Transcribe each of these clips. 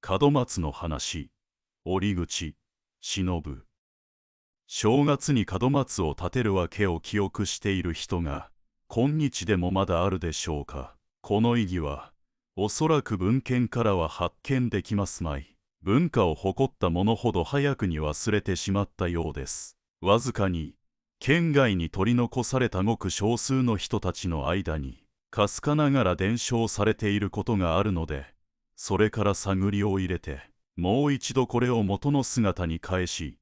門松の話、折口、忍。正月に門松を立てるわけを記憶している人が、今日でもまだあるでしょうか。この意義は、おそらく文献からは発見できますまい。文化を誇った者ほど早くに忘れてしまったようです。わずかに、県外に取り残されたごく少数の人たちの間に、かすかながら伝承されていることがあるので、それから探りを入れて、もう一度これを元の姿に返し、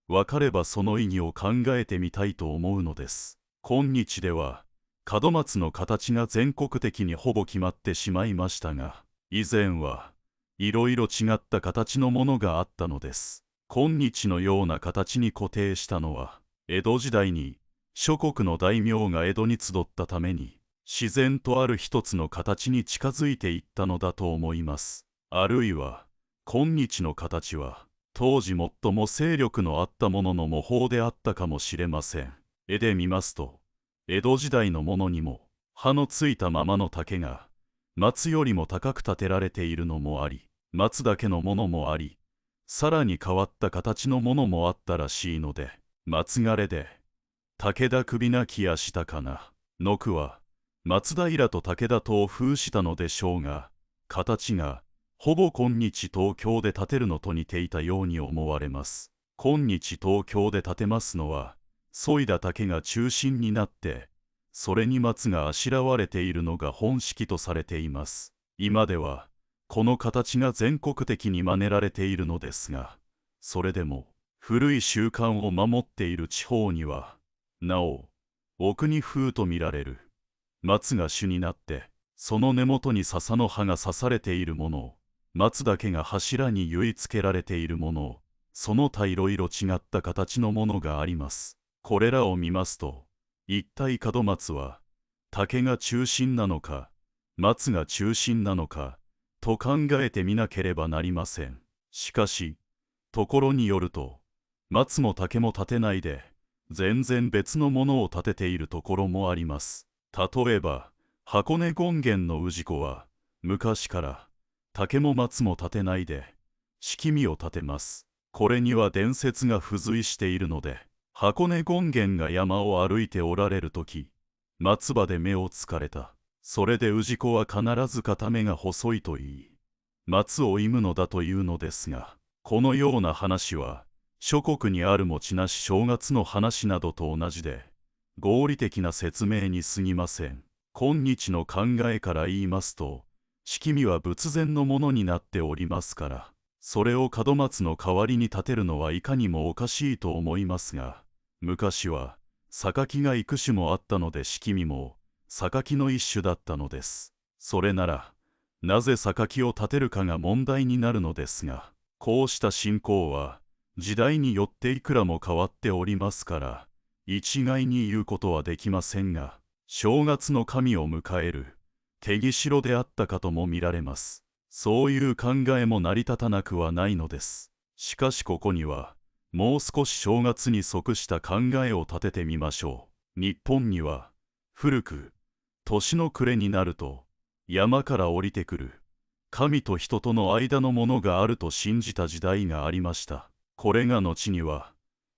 わかればその意義を考えてみたいと思うのです。今日では、門松の形が全国的にほぼ決まってしまいましたが、以前はいろいろ違った形のものがあったのです。今日のような形に固定したのは、江戸時代に諸国の大名が江戸に集ったために、自然とある一つの形に近づいていったのだと思います。あるいは、今日の形は、当時最も勢力のあったものの模倣であったかもしれません。絵で見ますと、江戸時代のものにも、葉のついたままの竹が、松よりも高く立てられているのもあり、松だけのものもあり、さらに変わった形のものもあったらしいので、松枯れで、武田首なきやしたかな。の句は、松平と武田とを封したのでしょうが、形が、ほぼ今日東京で建てるのと似ていたように思われます。今日東京で建てますのは、削いだ竹が中心になって、それに松があしらわれているのが本式とされています。今では、この形が全国的に真似られているのですが、それでも、古い習慣を守っている地方には、なお、お国風と見られる、松が主になって、その根元に笹の葉が刺されているものを、松だけが柱に結い付けられているものを、その他いろいろ違った形のものがあります。これらを見ますと、一体門松は、竹が中心なのか、松が中心なのか、と考えてみなければなりません。しかし、ところによると、松も竹も立てないで、全然別のものを立てているところもあります。例えば、箱根権現の氏子は、昔から、竹も松も立てないで、式見を立てます。これには伝説が付随しているので、箱根権現が山を歩いておられるとき、松葉で目をつかれた。それで氏子は必ず片目が細いと言い、松を忌むのだというのですが、このような話は、諸国にある持ちなし正月の話などと同じで、合理的な説明に過ぎません。今日の考えから言いますと、式見は仏前のものになっておりますから、それを門松の代わりに立てるのはいかにもおかしいと思いますが、昔は榊が幾種もあったので式見も榊の一種だったのです。それなら、なぜ榊を立てるかが問題になるのですが、こうした信仰は時代によっていくらも変わっておりますから、一概に言うことはできませんが、正月の神を迎える手木代であったかとも見られます。そういう考えも成り立たなくはないのです。しかしここには、もう少し正月に即した考えを立ててみましょう。日本には、古く、年の暮れになると、山から降りてくる、神と人との間のものがあると信じた時代がありました。これが後には、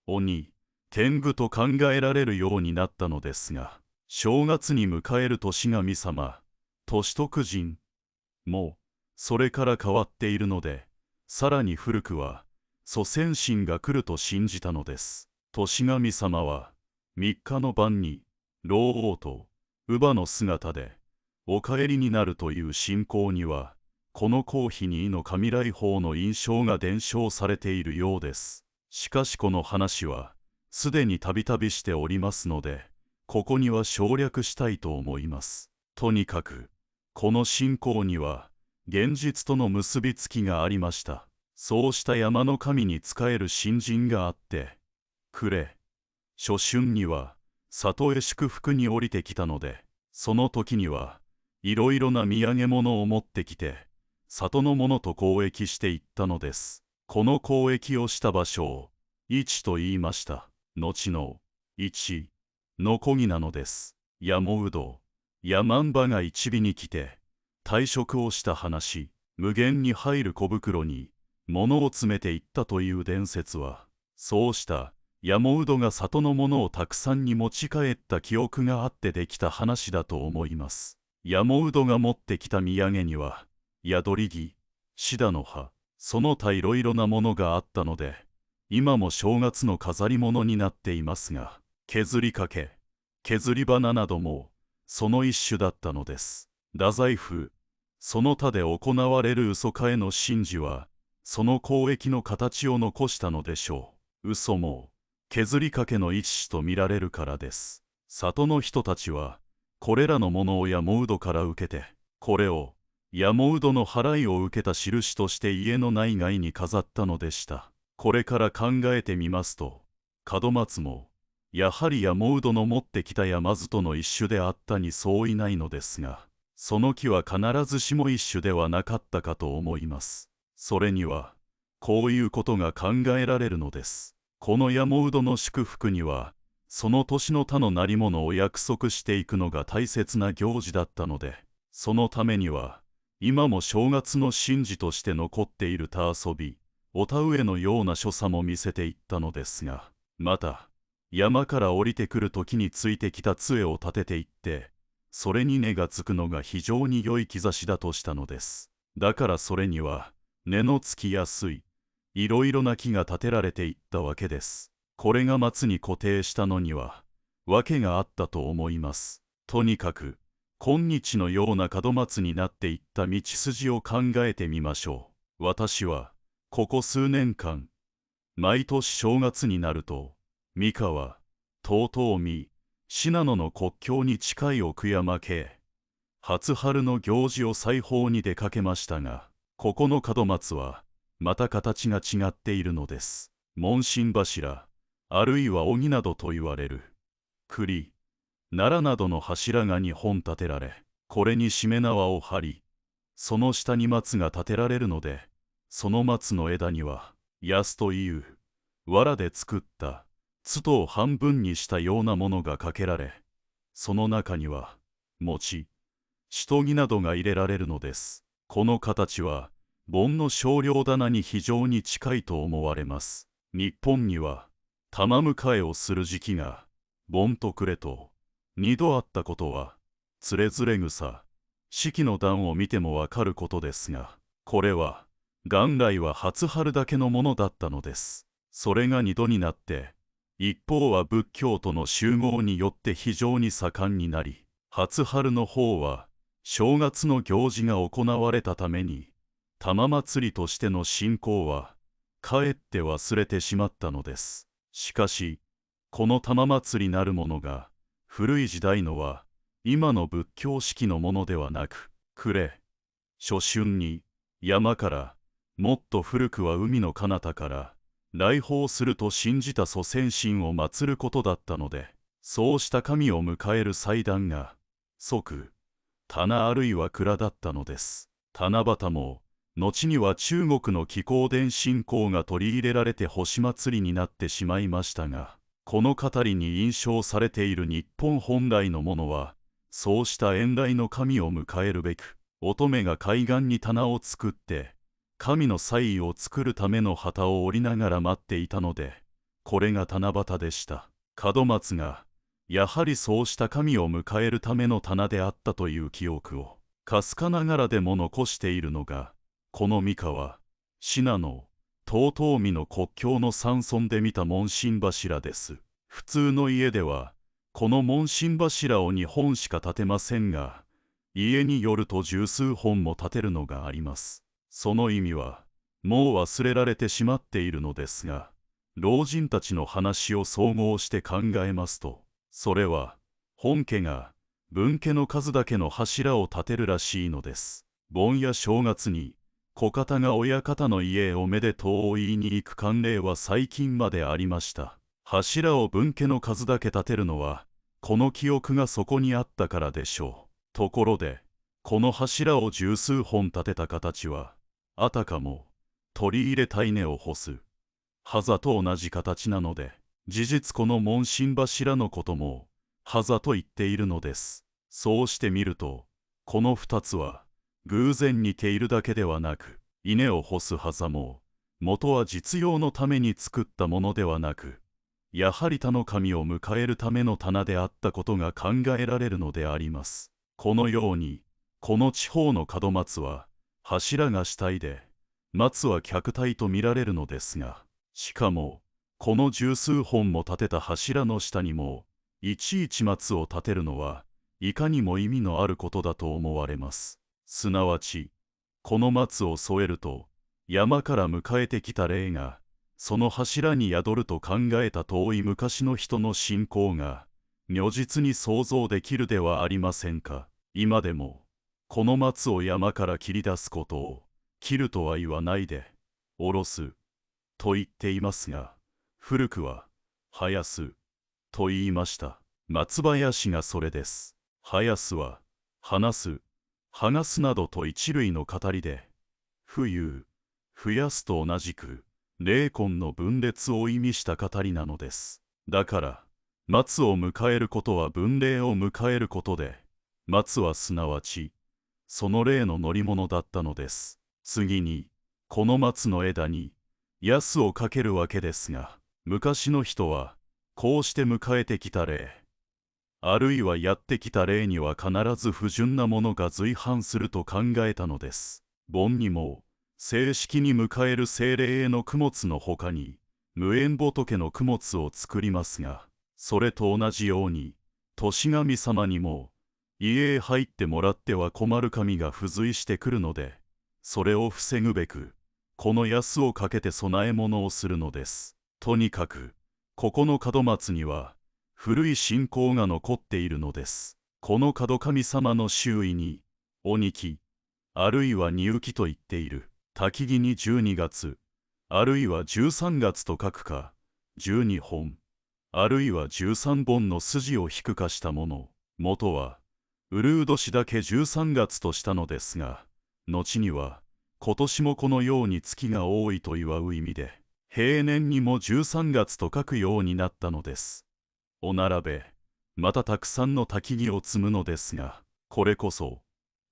鬼、天狗と考えられるようになったのですが、正月に迎える年神様、年徳神も、それから変わっているので、さらに古くは、祖先神が来ると信じたのです。年神様は、3日の晩に、老王と乳母の姿で、お帰りになるという信仰には、この皇妃にの神来訪の印象が伝承されているようです。しかしこの話は、すでにたびたびしておりますので、ここには省略したいと思います。とにかく、この信仰には、現実との結びつきがありました。そうした山の神に仕える信心があって、暮れ、初春には、里へ祝福に降りてきたので、その時には、いろいろな土産物を持ってきて、里の者と交易していったのです。この交易をした場所を、市と言いました。後の、市、のこぎなのです。山うど、山んばが一尾に来て、退職をした話、無限に入る小袋に物を詰めていったという伝説は、そうした山うどが里のものをたくさんに持ち帰った記憶があってできた話だと思います。山うどが持ってきた土産には、宿り木、シダの葉、その他いろいろなものがあったので、今も正月の飾り物になっていますが、削りかけ、削り花などもその一種だったのです。太宰府、その他で行われる嘘替えの神事は、その交易の形を残したのでしょう。嘘も削りかけの一種と見られるからです。里の人たちは、これらのものを山うどから受けて、これを山うどの払いを受けた印として家の内外に飾ったのでした。これから考えてみますと、門松も、やはり山うどの持ってきた山津との一種であったに相違ないのですが、その木は必ずしも一種ではなかったかと思います。それには、こういうことが考えられるのです。この山うどの祝福には、その年の他の鳴り物を約束していくのが大切な行事だったので、そのためには、今も正月の神事として残っている田遊び、お田植えのような所作も見せていったのですが、また、山から降りてくる時についてきた杖を立てていって、それに根がつくのが非常に良い兆しだとしたのです。だからそれには、根のつきやすい、いろいろな木が立てられていったわけです。これが松に固定したのには、訳があったと思います。とにかく、今日のような門松になっていった道筋を考えてみましょう。私は、ここ数年間、毎年正月になると、三河、遠江、信濃の国境に近い奥山系、初春の行事を裁縫に出かけましたが、ここの門松は、また形が違っているのです。門心柱、あるいは荻などと言われる、栗、奈良などの柱が2本立てられ、これにしめ縄を張り、その下に松が立てられるので、その松の枝には、安という、藁で作った、筒を半分にしたようなものがかけられ、その中には、餅、しとぎなどが入れられるのです。この形は、盆の少量棚に非常に近いと思われます。日本には、玉迎えをする時期が、盆と暮れと、2度あったことは、つれづれ草、四季の段を見てもわかることですが、これは、元来は初春だけのものだったのです。それが2度になって、一方は仏教徒の集合によって非常に盛んになり、初春の方は、正月の行事が行われたために、玉祭りとしての信仰は、かえって忘れてしまったのです。しかし、この玉祭りなるものが、古い時代のは、今の仏教式のものではなく、暮れ、初春に、山から、もっと古くは海の彼方から、来訪すると信じた祖先神を祀ることだったので、そうした神を迎える祭壇が、即、棚あるいは蔵だったのです。七夕も、後には中国の気候伝信仰が取り入れられて星祭りになってしまいましたが、この語りに印象されている日本本来のものは、そうした遠来の神を迎えるべく、乙女が海岸に棚を作って、神の祭位を作るための旗を折りながら待っていたので、これが七夕でした。門松が、やはりそうした神を迎えるための棚であったという記憶を、かすかながらでも残しているのが、この三河、信濃、遠江の国境の山村で見た門心柱です。普通の家では、この門心柱を2本しか建てませんが、家によると十数本も建てるのがあります。その意味は、もう忘れられてしまっているのですが、老人たちの話を総合して考えますと、それは、本家が、分家の数だけの柱を建てるらしいのです。盆や正月に、子方が親方の家へおめでとうを言いに行く慣例は最近までありました。柱を分家の数だけ建てるのは、この記憶がそこにあったからでしょう。ところで、この柱を十数本立てた形は、あたかも、取り入れた稲を干す、ハザと同じ形なので、事実この門心柱のことも、ハザと言っているのです。そうしてみると、この二つは、偶然似ているだけではなく、稲を干す狭間も、元は実用のために作ったものではなく、やはり他の神を迎えるための棚であったことが考えられるのであります。このように、この地方の門松は、柱が主体で、松は客体と見られるのですが、しかも、この十数本も立てた柱の下にも、いちいち松を立てるのは、いかにも意味のあることだと思われます。すなわち、この松を添えると、山から迎えてきた霊が、その柱に宿ると考えた遠い昔の人の信仰が、如実に想像できるではありませんか。今でも、この松を山から切り出すことを、切るとは言わないで、下ろす、と言っていますが、古くは、生やす、と言いました。松林がそれです。生やすは、離す、剥がすなどと一類の語りで、冬、増やすと同じく、霊魂の分裂を意味した語りなのです。だから、松を迎えることは分霊を迎えることで、松はすなわち、その霊の乗り物だったのです。次に、この松の枝に、安をかけるわけですが、昔の人は、こうして迎えてきた霊、あるいはやってきた霊には必ず不純なものが随伴すると考えたのです。盆にも、正式に迎える精霊への供物のほかに、無縁仏の供物を作りますが、それと同じように、年神様にも、家へ入ってもらっては困る神が付随してくるので、それを防ぐべく、この安をかけて供え物をするのです。とにかく、ここの門松には、古い信仰が残っているのです。この門神様の周囲に、鬼木、あるいは荷浮と言っている。焚木に12月、あるいは13月と書くか、12本、あるいは13本の筋を引くかしたもの。元は、うるう年だけ13月としたのですが、後には、今年もこのように月が多いと祝う意味で、平年にも13月と書くようになったのです。お並べ、またたくさんの焚木を積むのですが、これこそ、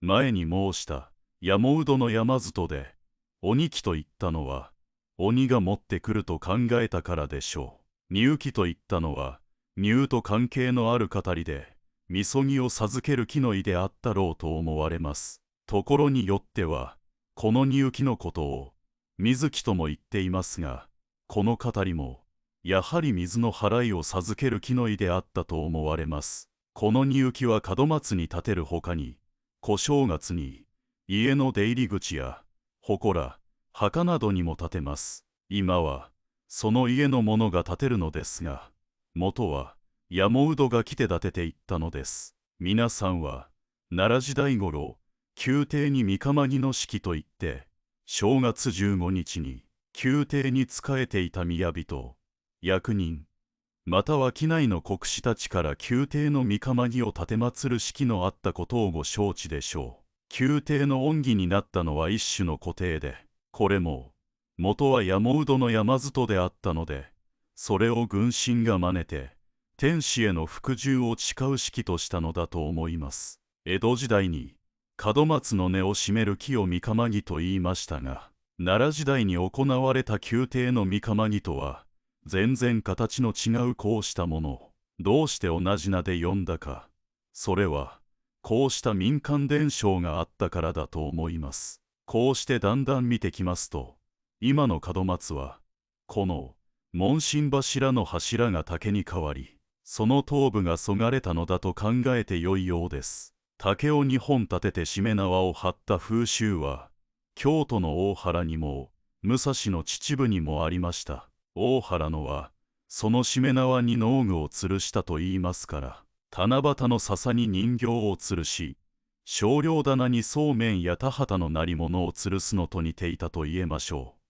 前に申した、山うどの山里で、鬼木と言ったのは、鬼が持ってくると考えたからでしょう。荷浮と言ったのは、乳と関係のある語りで、みそぎを授ける木の意であったろうと思われます。ところによっては、この荷浮のことを、水木とも言っていますが、この語りも、やはり水の払いを授ける木の意であったと思われます。この荷浮は門松に立てるほかに、小正月に、家の出入り口や、祠、墓などにも建てます。今は、その家のものが建てるのですが、元は、山うどが来て建てていったのです。皆さんは、奈良時代頃、宮廷に三釜木の式といって、正月15日に、宮廷に仕えていた宮人、役人、または畿内の国士たちから宮廷の三釜木を奉る式のあったことをご承知でしょう。宮廷の恩義になったのは一種の固定で、これも、元は山うどの山里であったので、それを軍神が真似て、天使への服従を誓う式としたのだと思います。江戸時代に、門松の根を締める木を三釜木と言いましたが、奈良時代に行われた宮廷の三釜木とは、全然形の違うこうしたものを、どうして同じ名で呼んだか、それは、こうした民間伝承があったからだと思います。こうしてだんだん見てきますと、今の門松は、この門心柱の柱が竹に変わり、その頭部がそがれたのだと考えてよいようです。竹を2本立ててしめ縄を張った風習は、京都の大原にも、武蔵の秩父にもありました。大原のは、そのしめ縄に農具を吊るしたと言いますから、七夕の笹に人形を吊るし、少量棚にそうめんや田畑の鳴り物を吊るすのと似ていたと言えましょう。